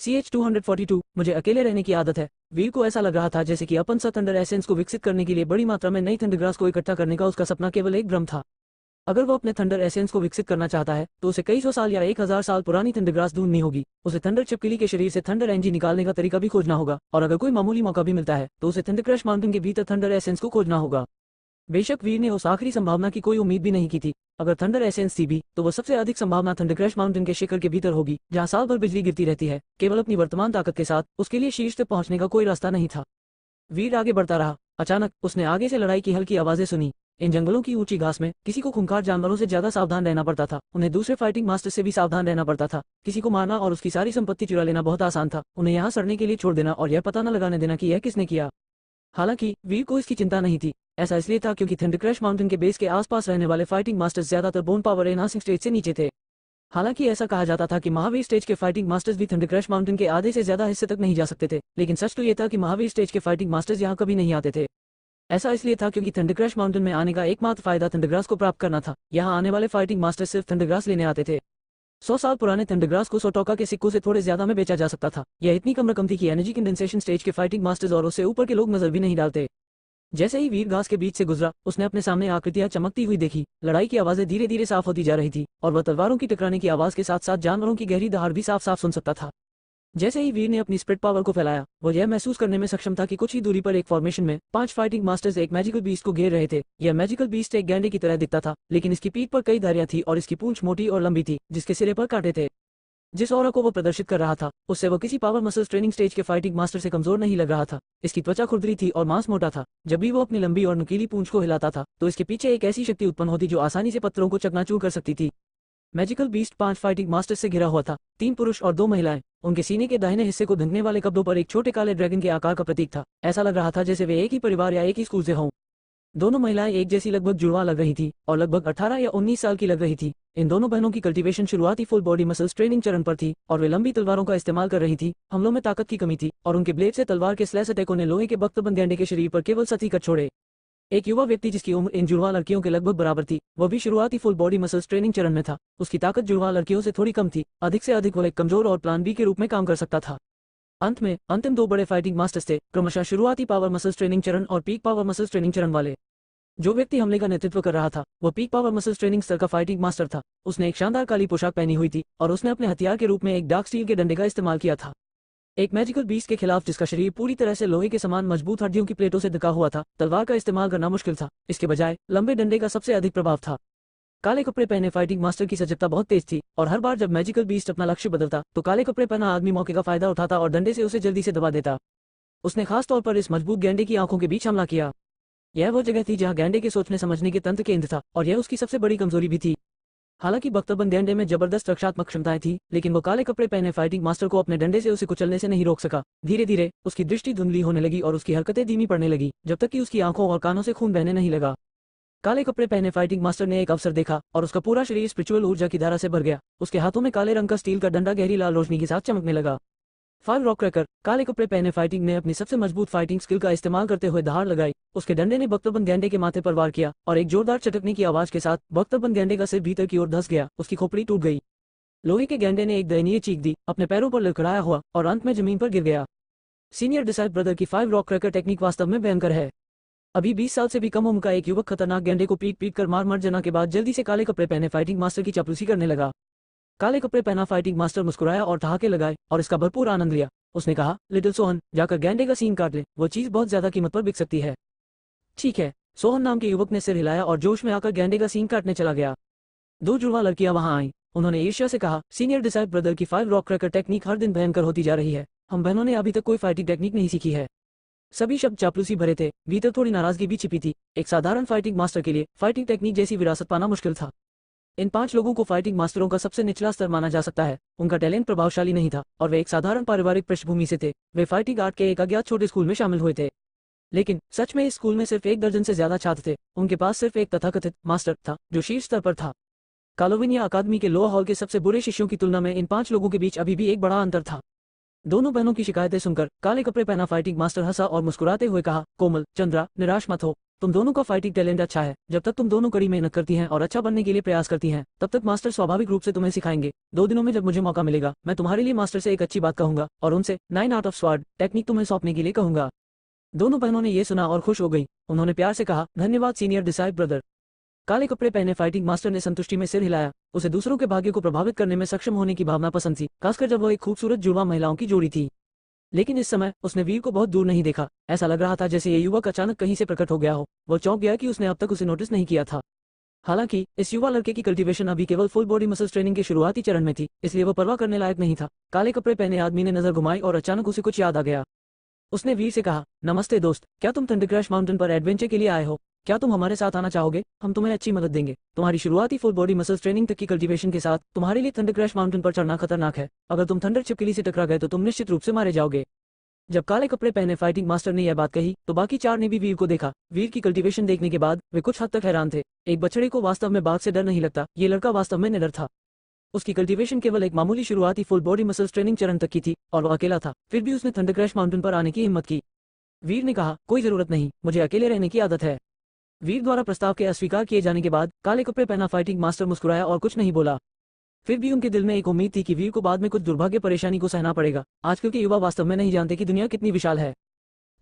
CH-242 मुझे अकेले रहने की आदत है। वीर को ऐसा लग रहा था जैसे कि अपन सा थंडर एसेंस को विकसित करने के लिए बड़ी मात्रा में नई थंडरग्रास को इकट्ठा करने का उसका सपना केवल एक भ्रम था। अगर वो अपने थंडर एसेंस को विकसित करना चाहता है तो उसे कई सौ साल या 1000 साल पुरानी थंडरग्रास ढूंढनी होगी। उसे थंडर चिपकली के शरीर से थंडर एनर्जी निकालने का तरीका भी खोजना होगा, और अगर कोई मामूली मौका भी मिलता है तो उसे थंडर क्रश माउंटेन के भीतर थंडर एसेंस को खोजना होगा। बेशक वीर ने उस आखिरी संभावना की कोई उम्मीद भी नहीं की थी। अगर थंडर एसेंस थी भी तो वह सबसे अधिक संभावना थंडर क्रश माउंटेन के शिखर के भीतर होगी, जहां साल भर बिजली गिरती रहती है। केवल अपनी वर्तमान ताकत के साथ उसके लिए शीर्ष तक पहुंचने का कोई रास्ता नहीं था। वीर आगे बढ़ता रहा। अचानक उसने आगे से लड़ाई की हल्की आवाजें सुनी। इन जंगलों की ऊंची घास में किसी को खूंखार जानवरों से ज्यादा सावधान रहना पड़ता था। उन्हें दूसरे फाइटिंग मास्टर से भी सावधान रहना पड़ता था। किसी को मारना और उसकी सारी संपत्ति चुरा लेना बहुत आसान था, उन्हें यहाँ सड़ने के लिए छोड़ देना और यह पता न लगाने देना कि यह किसने किया। हालांकि वीर को इसकी चिंता नहीं थी। ऐसा इसलिए था क्योंकि थंडर क्रश माउंटेन के बेस के आसपास रहने वाले फाइटिंग मास्टर्स ज्यादातर बोन पावर एनहांसिंग स्टेज से नीचे थे। हालांकि ऐसा कहा जाता था कि महावीर स्टेज के फाइटिंग मास्टर्स भी थंडर क्रश माउंटेन के आधे से ज्यादा हिस्से तक नहीं जा सकते थे, लेकिन सच तो यह था कि महावीर स्टेज के फाइटिंग मास्टर्स यहाँ कभी नहीं आते थे। ऐसा इसलिए था क्योंकि थंडर क्रश माउंटेन में आने का एकमात्र फायदा थंडरग्रास को प्राप्त करना था। यहाँ आने वाले फाइटिंग मास्टर्स सिर्फ थंडरग्रास लेने आते थे। 100 साल पुराने थंडरग्रास को 100 टोका के सिक्कों से थोड़े ज्यादा में बेचा जा सकता था। यह इतनी कम रकम थी कि एनर्जी कंडेंसेशन स्टेज के फाइटिंग मास्टर्स और उससे ऊपर के लोग नजर भी नहीं डालते। जैसे ही वीर घास के बीच से गुजरा, उसने अपने सामने आकृतियां चमकती हुई देखी। लड़ाई की आवाजें धीरे धीरे साफ होती जा रही थी और वह तलवारों की टकराने की आवाज के साथ साथ जानवरों की गहरी दहाड़ भी साफ साफ सुन सकता था। जैसे ही वीर ने अपनी स्प्रिट पावर को फैलाया, वह यह महसूस करने में सक्षम था कि कुछ ही दूरी पर एक फॉर्मेशन में 5 फाइटिंग मास्टर्स एक मैजिकल बीस्ट को घेर रहे थे। यह मैजिकल बीस्ट एक गैंडे की तरह दिखता था, लेकिन इसकी पीठ पर कई धारियां थी और इसकी पूंछ मोटी और लंबी थी, जिसके सिरे पर कांटे थे। जिस ऑरा को वो प्रदर्शित कर रहा था, उससे वो किसी पावर मसल्स ट्रेनिंग स्टेज के फाइटिंग मास्टर से कमजोर नहीं लग रहा था। इसकी त्वचा खुरदरी थी और मांस मोटा था। जब भी वो अपनी लंबी और नुकीली पूंछ को हिलाता था तो इसके पीछे एक ऐसी शक्ति उत्पन्न होती जो आसानी से पत्थरों को चकनाचूर कर सकती थी। मैजिकल बीस्ट 5 फाइटिंग मास्टर्स से घिरा हुआ था, 3 पुरुष और 2 महिलाएं। उनके सीने के दाहिने हिस्से को ढकने वाले कब्जों पर एक छोटे काले ड्रैगन के आकार का प्रतीक था। ऐसा लग रहा था जैसे वे एक ही परिवार या एक ही स्कूल से हों। दोनों महिलाएं एक जैसी लगभग जुड़वा लग रही थी और लगभग 18 या 19 साल की लग रही थी। इन दोनों बहनों की कल्टीवेशन शुरुआती फुल बॉडी मसल्स ट्रेनिंग चरण पर थी और वे लंबी तलवारों का इस्तेमाल कर रही थी। हमलों में ताकत की कमी थी और उनके ब्लेड से तलवार के स्लैश अटैकों ने लोहे के बख्तबंद गैंडे के शरीर पर केवल सती कट छोड़े। एक युवा व्यक्ति जिसकी उम्र इन जुड़वा लड़कियों के लगभग बराबर थी, वह भी शुरुआती फुल बॉडी मसल्स ट्रेनिंग चरण में था। उसकी ताकत जुड़वा लड़कियों से थोड़ी कम थी। अधिक से अधिक वह एक कमजोर और प्लान बी के रूप में काम कर सकता था। अंत में अंतिम 2 बड़े फाइटिंग मास्टर्स थे, क्रमशः शुरुआती पावर मसल्स ट्रेनिंग चरण और पीक पावर मसल्स ट्रेनिंग चरण वाले। जो व्यक्ति हमले का नेतृत्व कर रहा था वह पीक पावर मसल्स ट्रेनिंग स्तर का फाइटिंग मास्टर था। उसने एक शानदार काली पोशाक पहनी हुई थी और उसने अपने हथियार के रूप में एक डार्क स्टील के डंडे का इस्तेमाल किया था। एक मैजिकल बीस्ट के खिलाफ जिसका शरीर पूरी तरह से लोहे के समान मजबूत हड्डियों की प्लेटों से ढका हुआ था, तलवार का इस्तेमाल करना मुश्किल था। इसके बजाय लंबे डंडे का सबसे अधिक प्रभाव था। काले कपड़े पहने फाइटिंग मास्टर की सजगता बहुत तेज थी और हर बार जब मैजिकल बीस्ट अपना लक्ष्य बदलता तो काले कपड़े पहना आदमी मौके का फायदा उठाता और डंडे से उसे जल्दी से दबा देता। उसने खास तौर पर इस मजबूत गैंडे की आंखों के बीच हमला किया। यह वो जगह थी जहां गैंडे के सोचने समझने के तंत्र केंद्र था और यह उसकी सबसे बड़ी कमजोरी भी थी। हालांकि बख्तरबंद गैंडे में जबरदस्त रक्षात्मक क्षमताएं थी, लेकिन वो काले कपड़े पहने फाइटिंग मास्टर को अपने डंडे से उसे कुचलने से नहीं रोक सका। धीरे धीरे उसकी दृष्टि धुंधली होने लगी और उसकी हरकतें धीमी पड़ने लगी, जब तक कि उसकी आंखों और कानों से खून बहने नहीं लगा। काले कपड़े पहने फाइटिंग मास्टर ने एक अवसर देखा और उसका पूरा शरीर स्पिरिचुअल ऊर्जा की धारा से भर गया। उसके हाथों में काले रंग का स्टील का डंडा गहरी लाल रोशनी के साथ चमकने लगा। 5 रॉक क्रैकर काले कपड़े पहने फाइटिंग ने अपनी सबसे मजबूत फाइटिंग स्किल का इस्तेमाल करते हुए दहाड़ लगाई। उसके डंडे ने बख्तरबंद गैंडे के माथे पर वार किया और एक जोरदार चटकने की आवाज के साथ बख्तरबंद गैंडे का सिर भीतर की ओर धंस गया। उसकी खोपड़ी टूट गई। लोहे के गैंडे ने एक दयनीय चीख दी, अपने पैरों पर लड़खड़ाया हुआ और अंत में जमीन पर गिर गया। सीनियर डिसाइड ब्रदर की 5 रॉक क्रैकर टेक्निक वास्तव में भयंकर है। अभी 20 साल से भी कम उम्र का एक युवक खतरनाक गैंडे को पीट पीट कर मार मर जाने के बाद जल्दी से काले कपड़े पहने फाइटिंग मास्टर की चापलूसी करने लगा। काले कपड़े पहना फाइटिंग मास्टर मुस्कुराया और ठहाके लगाए और इसका भरपूर आनंद लिया। उसने कहा, लिटिल सोहन, जाकर गैंडे का सीन काट ले, वो चीज बहुत ज्यादा कीमत पर बिक सकती है। ठीक है, सोहन नाम के युवक ने सिर हिलाया और जोश में आकर गैंडे का सीन काटने चला गया। 2 जुड़वा लड़कियां वहां आईं। उन्होंने ईर्ष्या से कहा, सीनियर डिसाइड ब्रदर की 5 रॉक क्रैकर टेक्निक हर दिन भयंकर होती जा रही है। हम बहनों ने अभी तक कोई फाइटिंग टेक्निक नहीं सीखी है। सभी शब्द चापलूसी भरे थे, भीतर थोड़ी नाराजगी भी छिपी थी। एक साधारण फाइटिंग मास्टर के लिए फाइटिंग टेक्निक जैसी विरासत पाना मुश्किल था। इन 5 लोगों को फाइटिंग मास्टरों का सबसे निचला स्तर माना जा सकता है। उनका टैलेंट प्रभावशाली नहीं था और वे एक साधारण पारिवारिक पृष्ठभूमि से थे। वे फाइटिंग आर्ट के एक अज्ञात छोटे स्कूल में शामिल हुए थे, लेकिन सच में इस स्कूल में सिर्फ 1 दर्जन से ज्यादा छात्र थे। उनके पास सिर्फ एक तथाकथित मास्टर था जो शीर्ष स्तर पर था। कालोविनिया अकादमी के लोअर हॉल के सबसे बुरे शिष्यों की तुलना में इन 5 लोगों के बीच अभी भी एक बड़ा अंतर था। दोनों बहनों की शिकायतें सुनकर काले कपड़े पहना फाइटिंग मास्टर हंसा और मुस्कुराते हुए कहा, कोमल, चंद्रा, निराश मत हो। तुम दोनों का फाइटिंग टैलेंट अच्छा है। जब तक तुम दोनों कड़ी मेहनत करती हैं और अच्छा बनने के लिए प्रयास करती हैं, तब तक मास्टर स्वाभाविक रूप से तुम्हें सिखाएंगे। 2 दिनों में जब मुझे मौका मिलेगा, मैं तुम्हारे लिए मास्टर से एक अच्छी बात कहूंगा और उनसे 9 आर्ट ऑफ स्वॉर्ड टेक्निक तुम्हें सौंपने के लिए कहूंगा। दोनों बहनों ने ये सुना और खुश हो गई। उन्होंने प्यार से कहा, धन्यवाद सीनियर डिसाइड ब्रदर। काले कपड़े पहने फाइटिंग मास्टर ने संतुष्टि में सिर हिलाया। उसे दूसरों के भाग्य को प्रभावित करने में सक्षम होने की भावना पसंद थी, खासकर जब वो एक खूबसूरत जुड़वा महिलाओं की जोड़ी थी। लेकिन इस समय उसने वीर को बहुत दूर नहीं देखा। ऐसा लग रहा था जैसे ये युवक अचानक कहीं से प्रकट हो गया हो। वो चौंक गया कि उसने अब तक उसे नोटिस नहीं किया था। हालांकि इस युवा लड़के की कल्टीवेशन अभी केवल फुल बॉडी मसल्स ट्रेनिंग के शुरुआती चरण में थी, इसलिए वो परवाह करने लायक नहीं था। काले कपड़े पहने आदमी ने नजर घुमाई और अचानक उसे कुछ याद आ गया। उसने वीर से कहा, नमस्ते दोस्त, क्या तुम थंडरक्रैश माउंटेन पर एडवेंचर के लिए आए हो? क्या तुम हमारे साथ आना चाहोगे? हम तुम्हें अच्छी मदद देंगे। तुम्हारी शुरुआती फुल बॉडी मसल्स ट्रेनिंग तक की कल्टीवेशन के साथ तुम्हारे लिए थंडरक्रैश माउंटेन पर चढ़ना खतरनाक है। अगर तुम थंडर छिपकली से टकरा गए तो तुम निश्चित रूप से मारे जाओगे। जब काले कपड़े पहने फाइटिंग मास्टर ने यह बात कही तो बाकी 4 ने भी वीर को देखा। वीर की कल्टीवेशन देखने के बाद वे कुछ हद तक हैरान थे। एक बछड़े को वास्तव में बाघ से डर नहीं लगता, ये लड़का वास्तव में निडर था। उसकी कल्टीवेशन केवल एक मामूली शुरुआती फुल बॉडी मसल्स ट्रेनिंग चरण तक की थी और वो अकेला था, फिर भी उसने थंडरक्रैश माउंटेन पर आने की हिम्मत की। वीर ने कहा, कोई जरूरत नहीं, मुझे अकेले रहने की आदत है। वीर द्वारा प्रस्ताव के अस्वीकार किए जाने के बाद काले कपड़े पहना फाइटिंग मास्टर मुस्कुराया और कुछ नहीं बोला। फिर भी उनके दिल में एक उम्मीद थी कि वीर को बाद में कुछ दुर्भाग्य परेशानी को सहना पड़ेगा। आजकल के युवा वास्तव में नहीं जानते कि दुनिया कितनी विशाल है।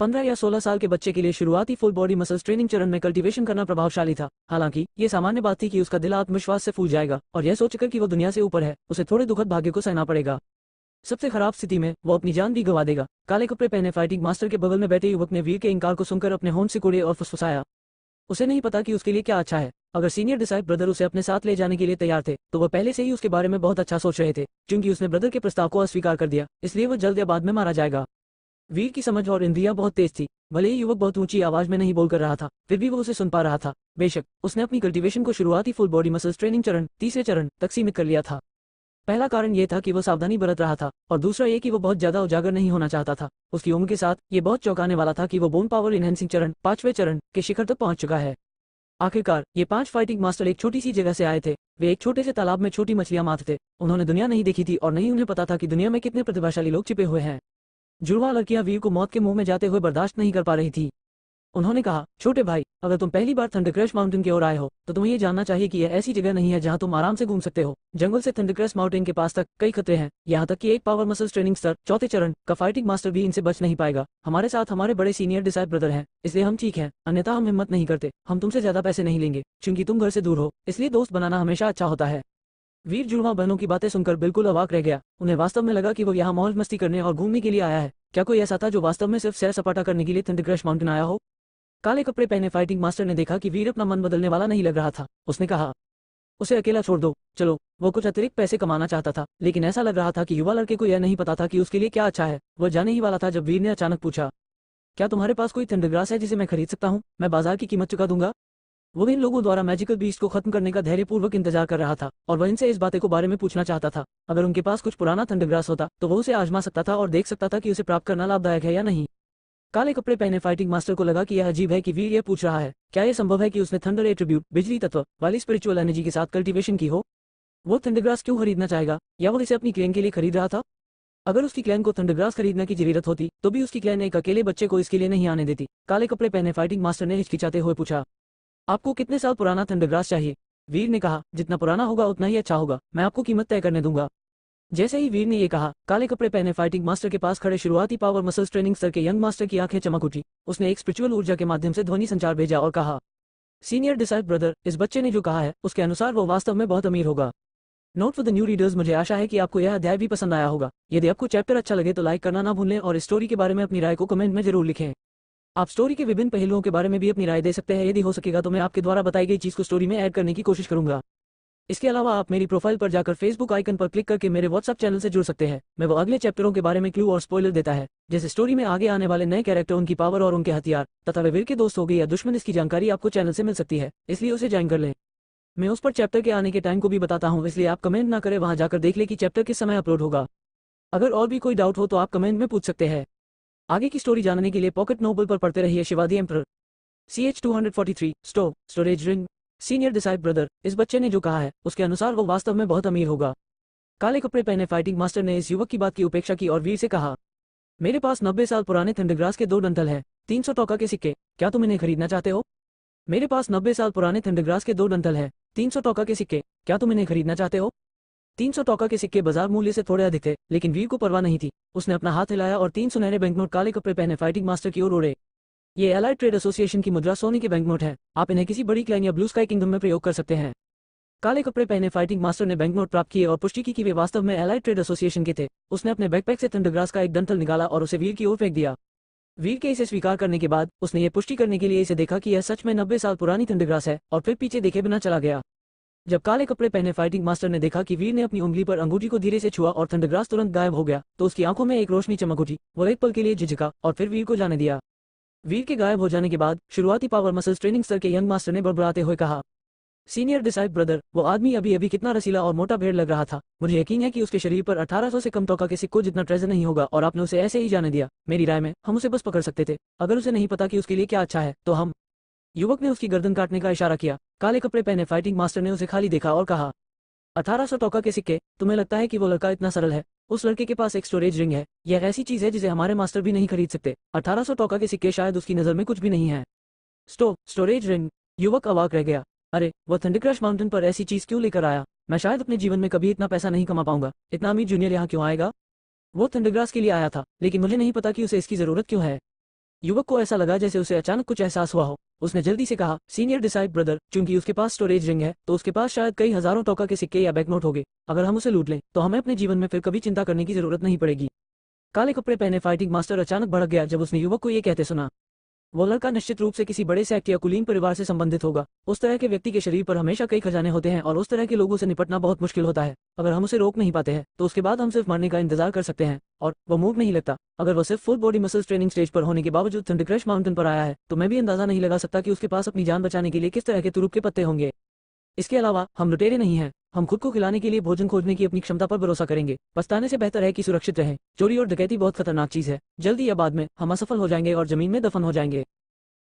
15 या 16 साल के बच्चे के लिए शुरुआती फुल बॉडी मसल्स ट्रेनिंग चरण में कल्टीवेशन करना प्रभावशाली था। हालांकि ये सामान्य बात थी कि उसका दिल आत्मविश्वास से फूल जाएगा और यह सोचकर कि वो दुनिया से ऊपर है, उसे थोड़े दुखद भाग्य को सहना पड़ेगा। सबसे खराब स्थिति में वो अपनी जान भी गंवा देगा। काले कपड़े पहने फाइटिंग मास्टर के बगल में बैठे युवक ने वीर के इंकार को सुनकर अपने होंठ सिकुड़े और फुसफुसाया। उसे नहीं पता कि उसके लिए क्या अच्छा है। अगर सीनियर डिसाइड ब्रदर उसे अपने साथ ले जाने के लिए तैयार थे तो वह पहले से ही उसके बारे में बहुत अच्छा सोच रहे थे। क्योंकि उसने ब्रदर के प्रस्ताव को अस्वीकार कर दिया, इसलिए वह जल्द या बाद में मारा जाएगा। वीर की समझ और इंद्रियां बहुत तेज थी। भले ही युवक बहुत ऊंची आवाज में नहीं बोलकर रहा था, फिर भी वो उसे सुन पा रहा था। बेशक उसने अपनी कल्टीवेशन को शुरुआती फुल बॉडी मसल्स ट्रेनिंग चरण तीसरे चरण तक सीमित कर लिया था। पहला कारण यह था कि वो सावधानी बरत रहा था और दूसरा ये कि वो बहुत ज्यादा उजागर नहीं होना चाहता था। उसकी उम्र के साथ ये बहुत चौंकाने वाला था कि वो बोन पावर इनहेंसिंग चरण 5वें चरण के शिखर तक पहुंच चुका है। आखिरकार ये 5 फाइटिंग मास्टर एक छोटी सी जगह से आए थे। वे एक छोटे से तालाब में छोटी मछलियां मारते थे। उन्होंने दुनिया नहीं देखी थी और नहीं उन्हें पता था कि दुनिया में कितने प्रतिभाशाली लोग छिपे हुए हैं। जुड़वा लड़कियां वीर को मौत के मुंह में जाते हुए बर्दाश्त नहीं कर पा रही थी। उन्होंने कहा, छोटे भाई, अगर तुम पहली बार थंडरक्रैश माउंटेन की ओर आए हो तो तुम्हें ये जानना चाहिए कि यह ऐसी जगह नहीं है जहां तुम आराम से घूम सकते हो। जंगल से थंडरक्रैश माउंटेन के पास तक कई खतरे हैं, यहाँ तक कि एक पावर मसल्स ट्रेनिंग स्तर 4थे चरण का फाइटिंग मास्टर भी इनसे बच नहीं पाएगा। हमारे साथ हमारे बड़े सीनियर डिसाइड ब्रदर हैं, इसलिए हम ठीक हैं, अन्यथा हम हिम्मत नहीं करते। हम तुमसे ज्यादा पैसे नहीं लेंगे क्योंकि तुम घर से दूर हो, इसलिए दोस्त बनाना हमेशा अच्छा होता है। वीर जुड़वा बहनों की बातें सुनकर बिल्कुल अवाक रह गया। उन्हें वास्तव में लगा कि वो यहाँ मौज मस्ती करने और घूमने के लिए आया है। क्या कोई ऐसा था जो वास्तव में सिर्फ सैर सपाटा करने के लिए थंडरक्रैश माउंटेन आया हो? काले कपड़े पहने फाइटिंग मास्टर ने देखा कि वीर अपना मन बदलने वाला नहीं लग रहा था। उसने कहा, उसे अकेला छोड़ दो। चलो, वो कुछ अतिरिक्त पैसे कमाना चाहता था, लेकिन ऐसा लग रहा था कि युवा लड़के को यह नहीं पता था कि उसके लिए क्या अच्छा है। वह जाने ही वाला था जब वीर ने अचानक पूछा, क्या तुम्हारे पास कोई थंडरग्रास है जिसे मैं खरीद सकता हूँ? मैं बाजार की कीमत चुका दूंगा। वो इन लोगों द्वारा मैजिकल बीस्ट को खत्म करने का धैर्यपूर्वक इंतजार कर रहा था और वह इनसे इस बातें को बारे में पूछना चाहता था। अगर उनके पास कुछ पुराना थंडरग्रास होता तो वो उसे आजमा सकता था और देख सकता था कि उसे प्राप्त करना लाभदायक है या नहीं। काले कपड़े पहने फाइटिंग मास्टर को लगा कि यह अजीब है कि वीर यह पूछ रहा है। क्या यह संभव है कि उसने थंडर एट्रीब्यूट बिजली तत्व वाली स्पिरिचुअल एनर्जी के साथ कल्टीवेशन की हो? वो थंडरग्रास क्यों खरीदना चाहेगा? या वो इसे अपनी क्लैन के लिए खरीद रहा था? अगर उसकी क्लैन को थंडरग्रास खरीदने की जरूरत होती तो भी उसकी क्लैन एक अकेले बच्चे को इसके लिए नहीं आने देती। काले कपड़े पहने फाइटिंग मास्टर ने हिचकिचाते हुए पूछा, आपको कितने साल पुराना थंडरग्रास चाहिए? वीर ने कहा, जितना पुराना होगा उतना ही अच्छा होगा, मैं आपको कीमत तय करने दूंगा। जैसे ही वीर ने ये कहा, काले कपड़े पहने फाइटिंग मास्टर के पास खड़े शुरुआती पावर मसल्स ट्रेनिंग स्तर के यंग मास्टर की आंखें चमक उठी। उसने एक स्पिरिचुअल ऊर्जा के माध्यम से ध्वनि संचार भेजा और कहा, सीनियर डिसाइड ब्रदर, इस बच्चे ने जो कहा है उसके अनुसार वो वास्तव में बहुत अमीर होगा। Note for the new readers, मुझे आशा है कि आपको यह अध्याय भी पसंद आया होगा। यदि आपको चैप्टर अच्छा लगे तो लाइक करना ना भूलें और इस स्टोरी के बारे में अपनी राय को कमेंट में जरूर लिखें। आप स्टोरी के विभिन्न पहलुओं के बारे में भी अपनी राय दे सकते हैं। यदि हो सकेगा तो मैं आपके द्वारा बताई गई चीज को स्टोरी में ऐड करने की कोशिश करूंगा। इसके अलावा आप मेरी प्रोफाइल पर जाकर फेसबुक आइकन पर क्लिक करके मेरे व्हाट्सएप चैनल से जुड़ सकते हैं। मैं वो अगले चैप्टरों के बारे में क्लू और स्पॉइलर देता है, जैसे स्टोरी में आगे आने वाले नए कैरेक्टर, उनकी पावर और उनके हथियार तथा वे वीर के दोस्त हो गए या दुश्मन, इसकी जानकारी आपको चैनल से मिल सकती है, इसलिए उसे ज्वाइन कर लें। मैं उस पर चैप्टर के आने के टाइम को भी बताता हूँ, इसलिए आप कमेंट ना करें, वहां जाकर देख ले कि चैप्टर किस समय अपलोड होगा। अगर और भी कोई डाउट हो तो आप कमेंट में पूछ सकते हैं। आगे की स्टोरी जानने के लिए पॉकेट नोबल पर पढ़ते रहिए Shivaji emperor. CH-243 stove storage ring. Senior decide brother, इस बच्चे ने जो कहा है उसके अनुसार वो वास्तव में बहुत अमीर होगा। काले कपड़े पहने फाइटिंग मास्टर ने इस युवक की बात की उपेक्षा की और वीर से कहा, मेरे पास 90 साल पुराने थंडरग्रास के 2 डंठल हैं, 300 टोका के सिक्के, क्या तुम इन्हें खरीदना चाहते हो? मेरे पास 90 साल पुराने थंडरग्रास के 2 डंठल हैं, 300 टोका के सिक्के, क्या तुम इन्हें खरीदना चाहते हो? 300 टोका के सिक्के बाजार मूल्य से थोड़े अधिक थे, लेकिन वीर को परवाह नहीं थी। उसने अपना हाथ हिलाया और 3 सुनहरे बैंकनोट काले कपड़े पहने फाइटिंग मास्टर की ओर उड़े। ये एलाइड ट्रेड एसोसिएशन की मुद्रा सोने के बैंकनोट है। आप इन्हें किसी बड़ी क्लैन या ब्लू स्काई किंगडम में प्रयोग कर सकते हैं। काले कपड़े पहने फाइटिंग मास्टर ने बैंकनोट प्राप्त किए और पुष्टि की कि वे वास्तव में एलाइड ट्रेड एसोसिएशन के थे। उसने अपने बैकपैक से थंडरग्रास का एक डंठल निकाला और उसे वीर की ओर फेंक दिया। वीर के इसे स्वीकार करने के बाद उसने ये पुष्टि करने के लिए इसे देखा कि यह सच में 90 साल पुरानी थंडरग्रास है और फिर पीछे देखे बिना चला गया। जब काले कपड़े पहने फाइटिंग मास्टर ने देखा कि वीर ने अपनी उंगली पर अंगूठी को धीरे से छुआ और थंडरग्रास तुरंत गायब हो गया, तो उसकी आंखों में एक रोशनी चमक उठी। वो एक पल के लिए झिझका और फिर वीर को जाने दिया। वीर के गायब हो जाने के बाद शुरुआती पावर मसल्स ट्रेनिंग स्तर के यंग मास्टर ने बड़बड़ाते हुए कहा, सीनियर डिसाइप ब्रदर, वो आदमी अभी अभी कितना रसीला और मोटा भेड़ लग रहा था। मुझे यकीन है कि उसके शरीर पर 1800 से कम टोका के सिक्कों जितना ट्रेजर नहीं होगा और आपने उसे ऐसे ही जाने दिया। मेरी राय में हम उसे बस पकड़ सकते थे। अगर उसे नहीं पता कि उसके लिए क्या अच्छा है तो हम। युवक ने उसकी गर्दन काटने का इशारा किया। काले कपड़े पहने फाइटिंग मास्टर ने उसे खाली देखा और कहा, 1800 टोका के सिक्के, तुम्हें लगता है कि वो लड़का इतना सरल है? उस लड़के के पास एक स्टोरेज रिंग है। यह ऐसी चीज है जिसे हमारे मास्टर भी नहीं खरीद सकते। 1800 टोका के सिक्के शायद उसकी नजर में कुछ भी नहीं है। Storage ring? युवक अवाक रह गया। अरे, वह थंडरक्रश माउंटेन पर ऐसी चीज क्यों लेकर आया? मैं शायद अपने जीवन में कभी इतना पैसा नहीं कमा पाऊंगा। इतना अमीर जूनियर यहाँ क्यों आएगा? वो थंडरग्रास के लिए आया था, लेकिन मुझे नहीं पता कि उसे इसकी जरूरत क्यों है। युवक को ऐसा लगा जैसे उसे अचानक कुछ एहसास हुआ हो। उसने जल्दी से कहा, सीनियर डिसाइप ब्रदर, चूंकि उसके पास स्टोरेज रिंग है तो उसके पास शायद कई हजारों टोका के सिक्के या बैंकनोट होंगे। अगर हम उसे लूट लें तो हमें अपने जीवन में फिर कभी चिंता करने की जरूरत नहीं पड़ेगी। काले कपड़े पहने फाइटिंग मास्टर अचानक भड़क गया जब उसने युवक को ये कहते सुना। वो लड़का निश्चित रूप से किसी बड़े सेक्ट या कुलीन परिवार से संबंधित होगा। उस तरह के व्यक्ति के शरीर पर हमेशा कई खजाने होते हैं और उस तरह के लोगों से निपटना बहुत मुश्किल होता है। अगर हम उसे रोक नहीं पाते हैं तो उसके बाद हम सिर्फ मरने का इंतजार कर सकते हैं। और वो मूव नहीं लगता। अगर वो सिर्फ full body muscles training stage पर होने के बावजूद थंडरक्रश माउंटेन पर आया है तो मैं भी अंदाजा नहीं लगा सकता कि उसके पास अपनी जान बचाने के लिए किस तरह के तुरुप के पत्ते होंगे। इसके अलावा हम लुटेरे नहीं हैं। हम खुद को खिलाने के लिए भोजन खोजने की अपनी क्षमता पर भरोसा करेंगे। पछताने से बेहतर है कि सुरक्षित रहें। चोरी और डकैती बहुत खतरनाक चीज है। जल्दी या बाद में हम असफल हो जाएंगे और जमीन में दफन हो जाएंगे।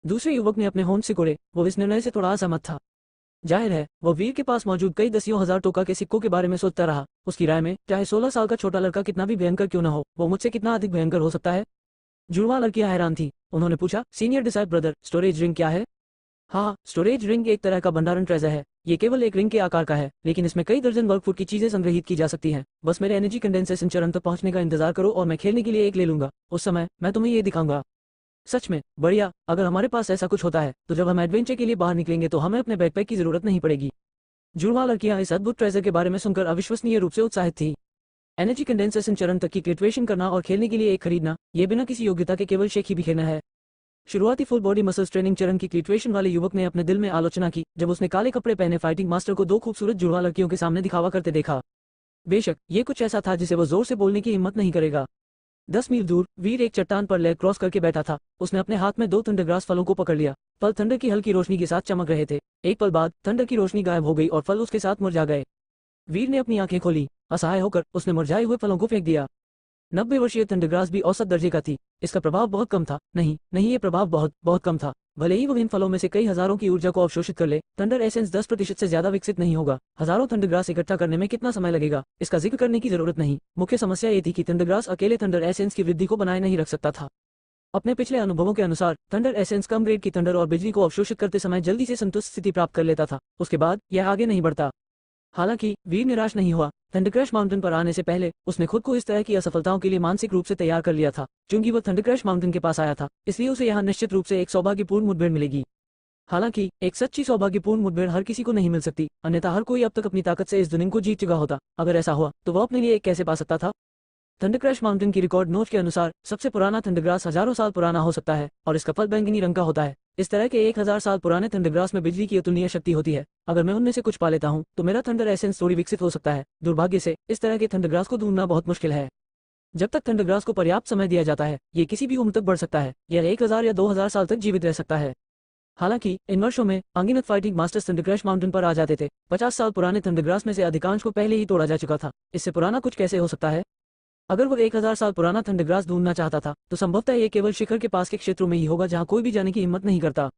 दूसरे युवक ने अपने होंठ सिकोड़े। वो इस निर्णय से थोड़ा असहमत था। जाहिर है वो वीर के पास मौजूद कई दसियों हजार टोका के सिक्कों के बारे में सोचता रहा। उसकी राय में चाहे 16 साल का छोटा लड़का कितना भी भयंकर क्यों न हो, वो मुझसे कितना अधिक भयंकर हो सकता है। जुड़वा लड़कियां हैरान थी। उन्होंने पूछा, सीनियर डिसाइप ब्रदर, स्टोरेज रिंग क्या है? हाँ, स्टोरेज रिंग एक तरह का भंडारण ट्रेजर है। ये केवल एक रिंग के आकार का है, लेकिन इसमें कई दर्जन वर्ग फुट की चीजें संग्रहित की जा सकती हैं। बस मेरे एनर्जी कंडेंसेशन चरण तक पहुंचने का इंतजार करो और मैं खेलने के लिए एक ले लूंगा। उस समय मैं तुम्हें ये दिखाऊंगा। सच में बढ़िया। अगर हमारे पास ऐसा कुछ होता है तो जब हम एडवेंचर के लिए बाहर निकलेंगे तो हमें अपने बैकपैक की जरूरत नहीं पड़ेगी। जुड़वा लड़कियां इस अद्भुत ट्रेजर के बारे में सुनकर अविश्वसनीय रूप से उत्साहित थी। एनर्जी कंडेंसेशन चरण तक की क्लिटरेशन करना और खेलने के लिए एक खरीदना, ये बिना किसी योग्यता के केवल शेख ही बिखेरना है। शुरुआती फुल बॉडी मसल्स ट्रेनिंग चरण की क्लिटरेशन वाले युवक ने अपने दिल में आलोचना की जब उसने काले कपड़े पहने फाइटिंग मास्टर को 2 खूबसूरत जुड़वा लड़कियों के सामने दिखावा करते देखा। बेशक ये कुछ ऐसा था जिसे वो जोर से बोलने की हिम्मत नहीं करेगा। 10 मील दूर वीर एक चट्टान पर लेग क्रॉस करके बैठा था। उसने अपने हाथ में 2 थंडरग्रास फलों को पकड़ लिया। फल थंडर की हल्की रोशनी के साथ चमक रहे थे। एक पल बाद थंडर की रोशनी गायब हो गई और फल उसके साथ मुरझा गए। वीर ने अपनी आंखें खोली। असहाय होकर उसने मुरझाए हुए फलों को फेंक दिया। 90 वर्षीय थंडरग्रास भी औसत दर्जे का थी। इसका प्रभाव बहुत कम था। नहीं, ये प्रभाव बहुत बहुत कम था। भले ही वो इन फलों में से कई हजारों की ऊर्जा को अवशोषित कर ले, थंडर एसेंस 10% से ज्यादा विकसित नहीं होगा। हजारों थंडरग्रास इकट्ठा करने में कितना समय लगेगा, इसका जिक्र करने की जरूरत नहीं। मुख्य समस्या ये थी कि थंडरग्रास अकेले थंडर एसेंस की वृद्धि को बनाए नहीं रख सकता था। अपने पिछले अनुभवों के अनुसार थंडर एसेंस कम ग्रेड की थंडर और बिजली को अवशोषित करते समय जल्दी से संतुष्ट स्थिति प्राप्त कर लेता था। उसके बाद यह आगे नहीं बढ़ता। हालांकि वीर निराश नहीं हुआ। थंडरक्रश माउंटेन पर आने से पहले उसने खुद को इस तरह की असफलताओं के लिए मानसिक रूप से तैयार कर लिया था। क्योंकि वो थंडरक्रश माउंटेन के पास आया था, इसलिए उसे यहाँ निश्चित रूप से एक सौभाग्यपूर्ण मुठभेड़ मिलेगी। हालांकि एक सच्ची सौभाग्यपूर्ण मुठभेड़ हर किसी को नहीं मिल सकती, अन्यथा हर कोई अब तक अपनी ताकत से इस दुनिया को जीत चुका होता। अगर ऐसा हुआ तो वह अपने लिए एक कैसे पा सकता था? थंडरक्रश माउंटेन की रिकॉर्ड नोट के अनुसार सबसे पुराना थंडरग्रास हजारों साल पुराना हो सकता है और इसका फल बैंगनी रंग का होता है। इस तरह के 1000 साल पुराने थंडरग्रास में बिजली की अतुलनीय शक्ति होती है। अगर मैं उनमें से कुछ पा लेता हूं तो मेरा थंडर एसेंस थोड़ी विकसित हो सकता है। दुर्भाग्य से इस तरह के थंडरग्रास को ढूंढना बहुत मुश्किल है। जब तक थंडरग्रास को पर्याप्त समय दिया जाता है ये किसी भी उम्र तक बढ़ सकता है। यह 1000 या 2000 साल तक जीवित रह सकता है। हालांकि इन वर्षों में अनगिनत फाइटिंग मास्टर्स थंडरक्रश माउंटेन पर आ जाते थे। 50 साल पुराने थंडरग्रास में से अधिकांश को पहले ही तोड़ा जा चुका था। इससे पुराना कुछ कैसे हो सकता है? अगर वो 1000 साल पुराना थंडरग्रास ढूंढना चाहता था तो संभवतः ये केवल शिखर के पास के क्षेत्रों में ही होगा जहां कोई भी जाने की हिम्मत नहीं करता।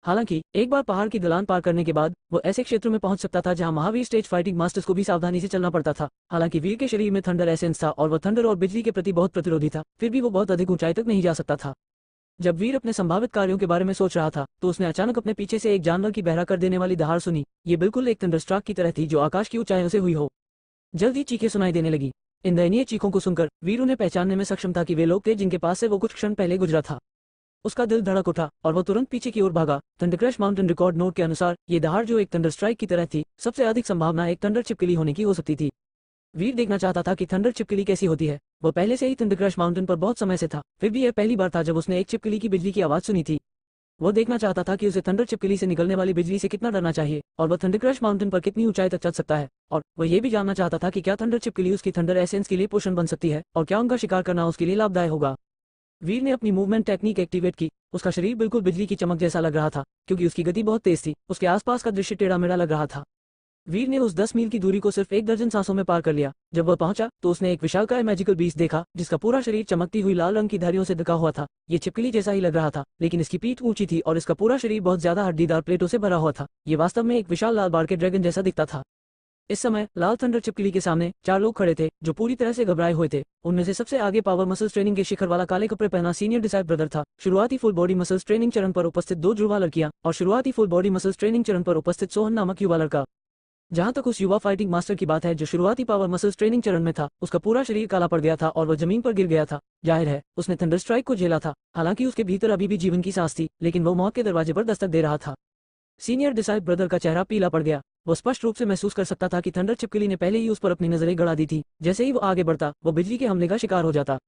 हालांकि एक बार पहाड़ की ढलान पार करने के बाद वो ऐसे क्षेत्रों में पहुंच सकता था जहां महावीर स्टेज फाइटिंग मास्टर्स को भी सावधानी से चलना पड़ता था। हालांकि वीर के शरीर में थंडर एसेंस था और वह थंडर और बिजली के प्रति बहुत प्रतिरोधी था, फिर भी वो बहुत अधिक ऊंचाई तक नहीं जा सकता था। जब वीर अपने संभावित कार्यों के बारे में सोच रहा था तो उसने अचानक अपने पीछे से एक जानवर की बहरा कर देने वाली दहाड़ सुनी। ये बिल्कुल एक थंडरस्ट्रक की तरह थी जो आकाश की ऊंचाइयों से हुई हो। जल्द ही चीखें सुनाई देने लगी। इन दयनीय चीखों को सुनकर वीर उन्हें पहचानने में सक्षम था कि वे लोग थे जिनके पास से वो कुछ क्षण पहले गुजरा था। उसका दिल धड़क उठा और वो तुरंत पीछे की ओर भागा। थंडरक्रैश माउंटेन रिकॉर्ड नोट के अनुसार ये दहाड़ जो एक थंडर स्ट्राइक की तरह थी, सबसे अधिक संभावना एक थंडर छिपकली होने की हो सकती थी। वीर देखना चाहता था कि थंडर छिपकली कैसी होती है। वो पहले से ही थंडरक्रैश माउंटेन पर बहुत समय से था, फिर भी यह पहली बार था जब उसने एक छिपकली की बिजली की आवाज सुनी थी। वो देखना चाहता था कि उसे थंडर छिपकली से निकलने वाली बिजली से कितना डरना चाहिए और वह थंडरक्रैश माउंटेन पर कितनी ऊंचाई तक चढ़ सकता है। और वह ये भी जानना चाहता था कि क्या थंडर छिपकली उसकी थंडर एसेंस के लिए पोषण बन सकती है और क्या उनका शिकार करना उसके लिए लाभदायक होगा। वीर ने अपनी मूवमेंट टेक्निक एक्टिवेट की। उसका शरीर बिल्कुल बिजली की चमक जैसा लग रहा था क्योंकि उसकी गति बहुत तेज थी। उसके आसपास का दृश्य टेढ़ा मेढ़ा लग रहा था। वीर ने उस 10 मील की दूरी को सिर्फ 1 दर्जन सांसों में पार कर लिया। जब वह पहुंचा तो उसने एक विशालकाय मैजिकल बीस्ट देखा जिसका पूरा शरीर चमकती हुई लाल रंग की धारियों से ढका हुआ था। ये छिपकली जैसा ही लग रहा था, लेकिन इसकी पीठ ऊंची थी और इसका पूरा शरीर बहुत ज्यादा हड्डीदार प्लेटों से भरा हुआ था। ये वास्तव में एक विशाल लाल बार के ड्रैगन जैसा दिखता था। इस समय लाल थंडर छिपकली के सामने 4 लोग खड़े थे जो पूरी तरह से घबराए हुए थे। उनमें से सबसे आगे पावर मसल्स ट्रेनिंग के शिखर वाला काले कपड़े पहना सीनियर डिसाइड ब्रदर था। शुरुआती फुल बॉडी मसल्स ट्रेनिंग चरण पर उपस्थित 2 जुड़वा लड़कियां और शुरुआती फुल बॉडी मसल्स ट्रेनिंग चरण पर उपस्थित सोहन नामक युवा लड़का। जहां तक उस युवा फाइटिंग मास्टर की बात है जो शुरुआती पावर मसल्स ट्रेनिंग चरण में था, उसका पूरा शरीर काला पड़ गया था और वह जमीन पर गिर गया था। जाहिर है उसने थंडर स्ट्राइक को झेला था। हालांकि उसके भीतर अभी भी जीवन की सांस थी, लेकिन वो मौत के दरवाजे पर दस्तक दे रहा था। सीनियर डिसाइड ब्रदर का चेहरा पीला पड़ गया। वो स्पष्ट रूप से महसूस कर सकता था कि थंडर छिपकली ने पहले ही उस पर अपनी नजरें गड़ा दी थी। जैसे ही वो आगे बढ़ता वो बिजली के हमले का शिकार हो जाता।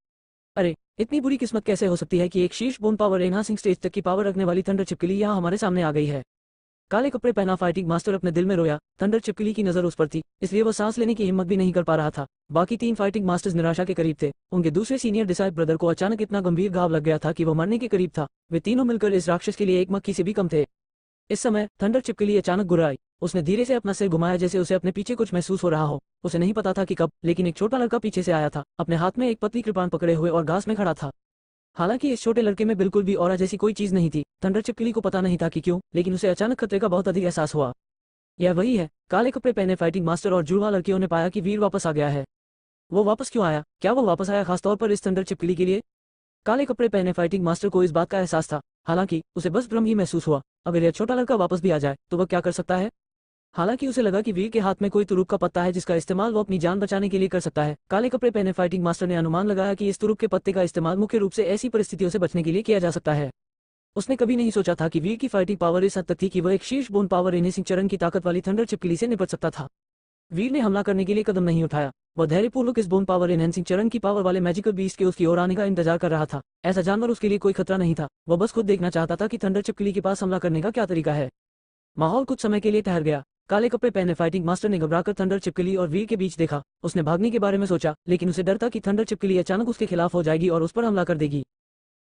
अरे, इतनी बुरी किस्मत कैसे हो सकती है कि एक शीर्ष बोन पावर एनहांसिंग स्टेज तक की पावर रखने वाली थंडर छिपकली यहाँ हमारे सामने आ गई है। काले कपड़े पहना फाइटिंग मास्टर अपने दिल में रोया। थंडर छिपकली की नजर उस पर थी, इसलिए वो सांस लेने की हिम्मत भी नहीं कर पा रहा था। बाकी 3 फाइटिंग मास्टर्स निराशा के करीब थे। उनके दूसरे सीनियर डिसाइड ब्रदर को अचानक इतना गंभीर घाव लग गया था कि वो मरने के करीब था। वे तीनों मिलकर इस राक्षस के लिए एक मक्खी से भी कम थे। इस समय थंडर छिपकली अचानक गुर्राई। उसने धीरे से अपना सिर घुमाया जैसे उसे अपने पीछे कुछ महसूस हो रहा हो। उसे नहीं पता था कि कब, लेकिन एक छोटा लड़का पीछे से आया था, अपने हाथ में एक पतली कृपान पकड़े हुए और घास में खड़ा था। हालांकि इस छोटे लड़के में बिल्कुल भी ऑरा जैसी कोई चीज नहीं थी। थंडर छिपकली को पता नहीं था कि क्यों, लेकिन उसे अचानक खतरे का बहुत अधिक एहसास हुआ। यह वही है। काले कपड़े पहने फाइटिंग मास्टर और जुड़वा लड़कियों ने पाया कि वीर वापस आ गया है। वो वापस क्यों आया? क्या वो वापस आया खासतौर पर इस थंडर छिपकली के लिए? काले कपड़े पहने फाइटिंग मास्टर को इस बात का एहसास था। हालांकि उसे बस भ्रम ही महसूस हुआ। अगर यह छोटा लड़का वापस भी आ जाए तो वह क्या कर सकता है? हालांकि उसे लगा कि वीर के हाथ में कोई तुरुप का पत्ता है जिसका इस्तेमाल वो अपनी जान बचाने के लिए कर सकता है। काले कपड़े पहने फाइटिंग मास्टर ने अनुमान लगाया कि इस तुरुप के पत्ते का इस्तेमाल मुख्य रूप से ऐसी परिस्थितियों से बचने के लिए किया जा सकता है। उसने कभी नहीं सोचा था कि वीर की फाइटिंग पावर इस हद तक थी कि वह एक शीर्ष बोन पावर एनहांसिंग चरण की ताकत वाली थंडर छिपकली से निपट सकता था। वीर ने हमला करने के लिए कदम नहीं उठाया। वह धैर्यपूर्वक इस बोन पावर एनहांसिंग चरण की पावर वाले मैजिकल बीस्ट के उसकी ओर आने का इंतजार कर रहा था। ऐसा जानवर उसके लिए कोई खतरा नहीं था। वह बस खुद देखना चाहता था कि थंडर छिपकली के पास हमला करने का क्या तरीका है। माहौल कुछ समय के लिए ठहर गया। काले कपड़े पहने फाइटिंग मास्टर ने घबराकर थंडर छिपकली और वीर के बीच देखा। उसने भागने के बारे में सोचा, लेकिन उसे डर था कि थंडर छिपकली अचानक उसके खिलाफ हो जाएगी और उस पर हमला कर देगी।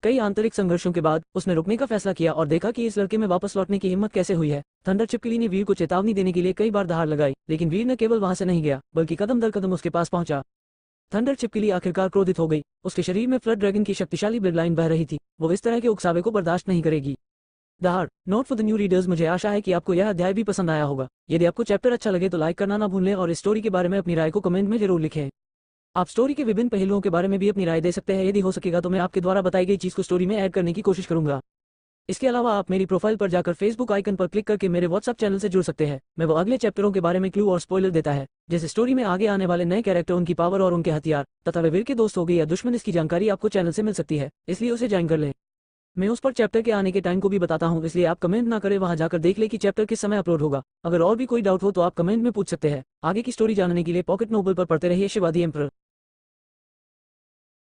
कई आंतरिक संघर्षों के बाद उसने रुकने का फैसला किया और देखा कि इस लड़के में वापस लौटने की हिम्मत कैसे हुई है। थंडर छिपकली ने वीर को चेतावनी देने के लिए कई बार दहाड़ लगाई, लेकिन वीर न केवल वहां से नहीं गया बल्कि कदम दर कदम उसके पास पहुंचा। थंडर छिपकली आखिरकार क्रोधित हो गई। उसके शरीर में फ्लड ड्रैगन की शक्तिशाली ब्लड लाइन बह रही थी। वो इस तरह के उकसावे को बर्दाश्त नहीं करेगी। दहाड़। Note for the new readers, मुझे आशा है कि आपको यह अध्याय भी पसंद आया होगा। यदि आपको चैप्टर अच्छा लगे तो लाइक करना ना भूलें और इस स्टोरी के बारे में अपनी राय को कमेंट में जरूर लिखें। आप स्टोरी के विभिन्न पहलुओं के बारे में भी अपनी राय दे सकते हैं। यदि हो सकेगा तो मैं आपके द्वारा बताई गई चीज को स्टोरी में ऐड करने की कोशिश करूंगा। इसके अलावा आप मेरी प्रोफाइल पर जाकर फेसबुक आइकन पर क्लिक करके मेरे व्हाट्सएप चैनल से जुड़ सकते हैं। मैं वो अगले चैप्टरों के बारे में क्लू और स्पॉइलर देता है, जैसे स्टोरी में आगे आने वाले नए कैरेक्टर, उनकी पावर और उनके हथियार तथा वे वीर के दोस्त हो गए या दुश्मन, इसकी जानकारी आपको चैनल से मिल सकती है, इसलिए उसे ज्वाइन कर लें। मैं उस पर चैप्टर के आने के टाइम को भी बताता हूँ, इसलिए आप कमेंट ना करें, वहां जाकर देख ले कि चैप्टर किस समय अपलोड होगा। अगर और भी कोई डाउट हो तो आप कमेंट में पूछ सकते हैं। आगे की स्टोरी जानने के लिए पॉकेट नोबल पर पढ़ते रहिए शिवाजी एम्परर।